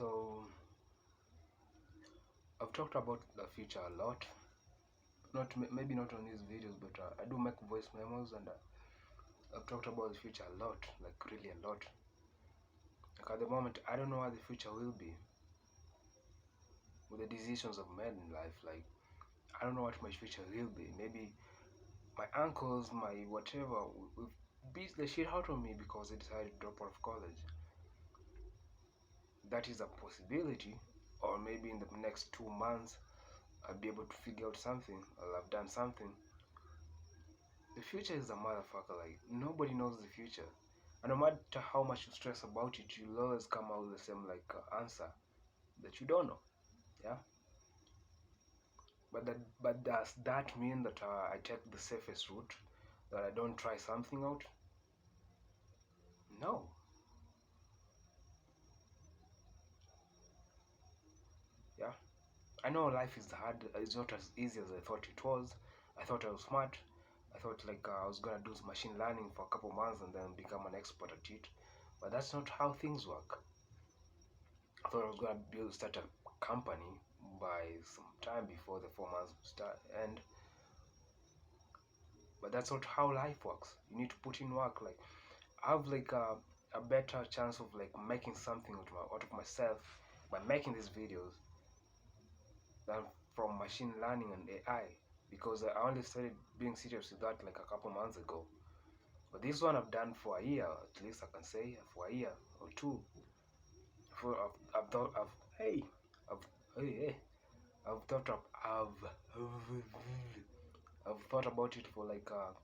So I've talked about the future a lot. Not maybe not on these videos, but I do make voice memos, and I've talked about the future a lot, like really a lot. Like at the moment, I don't know how the future will be with the decisions I've made in life. Like I don't know what my future will be. Maybe my uncles, my whatever, will beat the shit out of me because they decided to drop out of college. That is a possibility. Or maybe in the next 2 months, I'll be able to figure out something. I'll have done something. The future is a motherfucker. Like nobody knows the future, and no matter how much you stress about it, you'll always come out with the same answer that you don't know. Yeah. But does that mean that I take the safest route? That I don't try something out? No. Yeah. I know life is hard. It's not as easy as I thought it was. I thought I was smart. I thought I was gonna do machine learning for a couple months and then become an expert at it. But that's not how things work. I thought I was gonna start a company by some time before the 4 months start end. But that's not how life works. You need to put in work. Like I have a better chance of making something out of myself by making these videos than from machine learning and AI, because I only started being serious with that like a couple months ago. But this one I've done for a year, at least I can say for a year or two. For I've thought of hey, I've hey, hey I've thought of I've thought about it for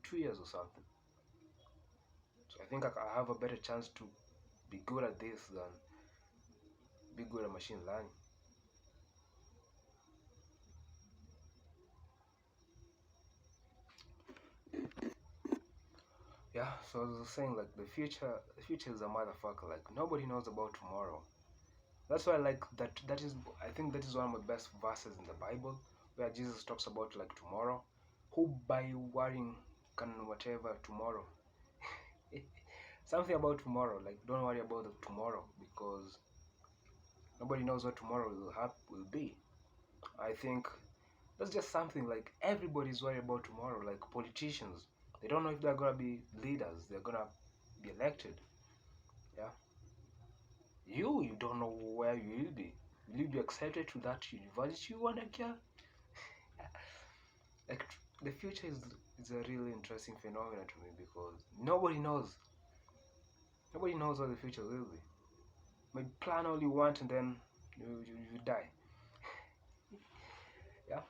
2 years or something. So I think I have a better chance to be good at this than be good at machine learning. Yeah, so as I was saying, like the future is a motherfucker. Like nobody knows about tomorrow. That's why I think that is one of my best verses in the Bible, where Jesus talks about like tomorrow. Who by worrying can whatever tomorrow? Something about tomorrow. Like don't worry about the tomorrow, because nobody knows what tomorrow will be. I think that's just something like everybody's worried about tomorrow. Like politicians, they don't know if they're gonna be leaders. They're gonna be elected. Yeah. You don't know where you will be. Will you be accepted to that university you wanna get? Like the future is a really interesting phenomenon to me, because nobody knows. Nobody knows what the future will be. Maybe plan all you want and then you die. Yeah.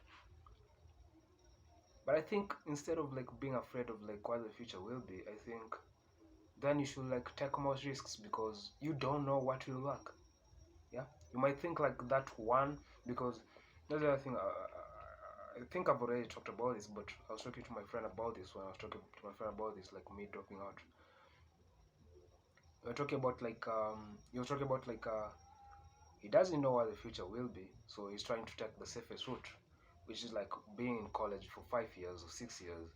But I think instead of being afraid of what the future will be, I think then you should take more risks, because you don't know what will work. Yeah. You might think that one, because that's the other thing. I think I've already talked about this, but I was talking to my friend about this when I was talking to my friend about this, like me dropping out. We were talking about he was talking about he doesn't know what the future will be, so he's trying to take the safest route, which is being in college for 5 years or 6 years.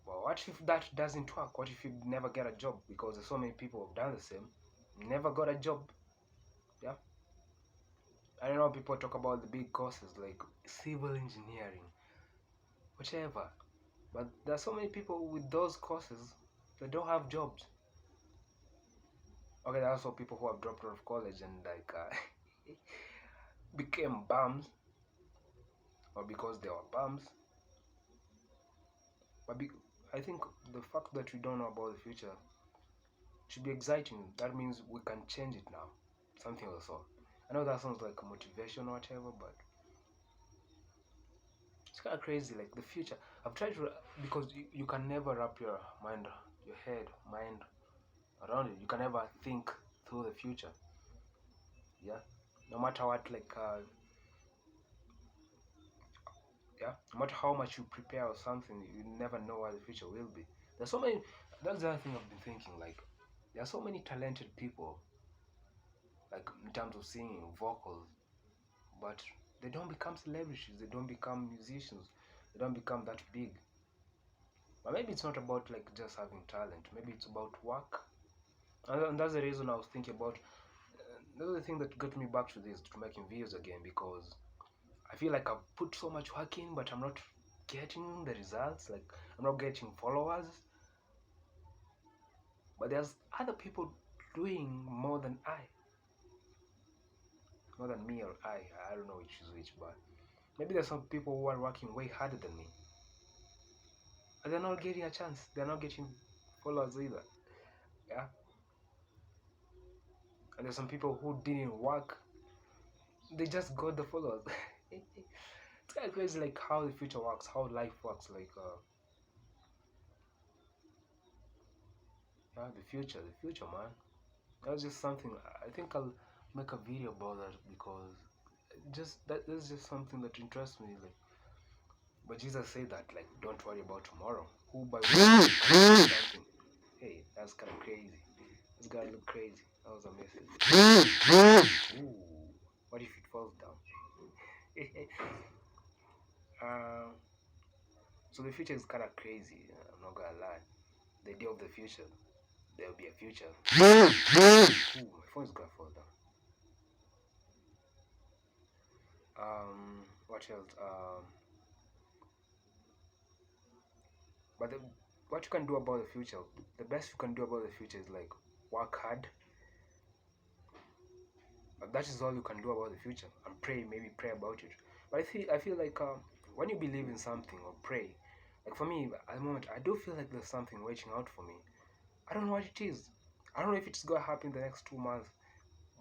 Well, what if that doesn't work? What if you never get a job? Because there's so many people who've done the same, never got a job. Yeah. I don't know, people talk about the big courses like civil engineering, whatever. But there's so many people with those courses that don't have jobs. Okay, there are also people who have dropped out of college and became bums, or because they were bums. But I think the fact that we don't know about the future should be exciting. That means we can change it now. Something of the sort. I know that sounds like a motivation or whatever, but it's kind of crazy. Like the future, I've tried to, because you can never wrap your mind, your mind around it. You can never think through the future. Yeah, no matter what, yeah, no matter how much you prepare or something, you never know what the future will be. There's so many. That's the other thing I've been thinking. Like, there are so many talented people, like in terms of singing, vocals, but they don't become celebrities. They don't become musicians. They don't become that big. But maybe it's not about just having talent. Maybe it's about work. And that's the reason I was thinking about another thing that got me back to this, to making videos again, because I feel like I've put so much work in, but I'm not getting the results. Like, I'm not getting followers. But there's other people doing more than me or I. I don't know which is which, but maybe there's some people who are working way harder than me, and they're not getting a chance. They're not getting followers either. Yeah, and there's some people who didn't work. They just got the followers. It's kind of crazy, like how the future works, how life works. Like, yeah, the future, man. That's just something. I think I'll make a video about that, because that's just something that interests me. Like, but Jesus said that, like, don't worry about tomorrow. Who by something? Hey, that's kind of crazy. This guy look crazy. That was a message. Ooh, what if it falls down? uh, so the future is kind of crazy. I'm not gonna lie. The day of the future, there will be a future. Ooh, my phone is gonna fall down. What else? But what you can do about the future, the best you can do about the future is like work hard. But that is all you can do about the future, and pray, maybe pray about it. But I feel like when you believe in something or pray, like for me at the moment, I do feel like there's something waiting out for me. I don't know what it is. I don't know if it's gonna happen the next 2 months,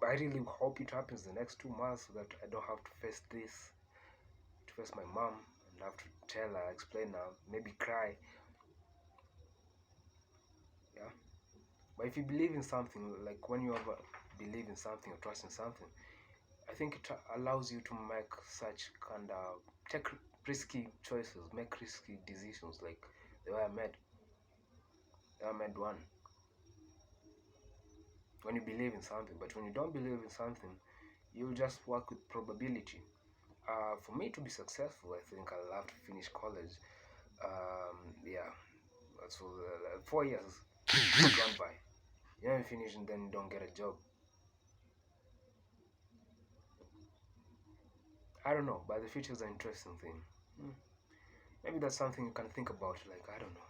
but I really hope it happens the next 2 months, so that I don't have to face this, to face my mom, and have to tell her, explain her, maybe cry. Yeah. But if you believe in something, like when you ever believe in something or trust in something, I think it allows you to make such kind of take risky choices, make risky decisions, like the way I made. I made one when you believe in something, but when you don't believe in something, you'll just work with probability. For me to be successful, I think I'll have to finish college. Yeah, so 4 years gone by. You haven't finished and then you don't get a job. I don't know, but the future is an interesting thing. Hmm. Maybe that's something you can think about. Like, I don't know.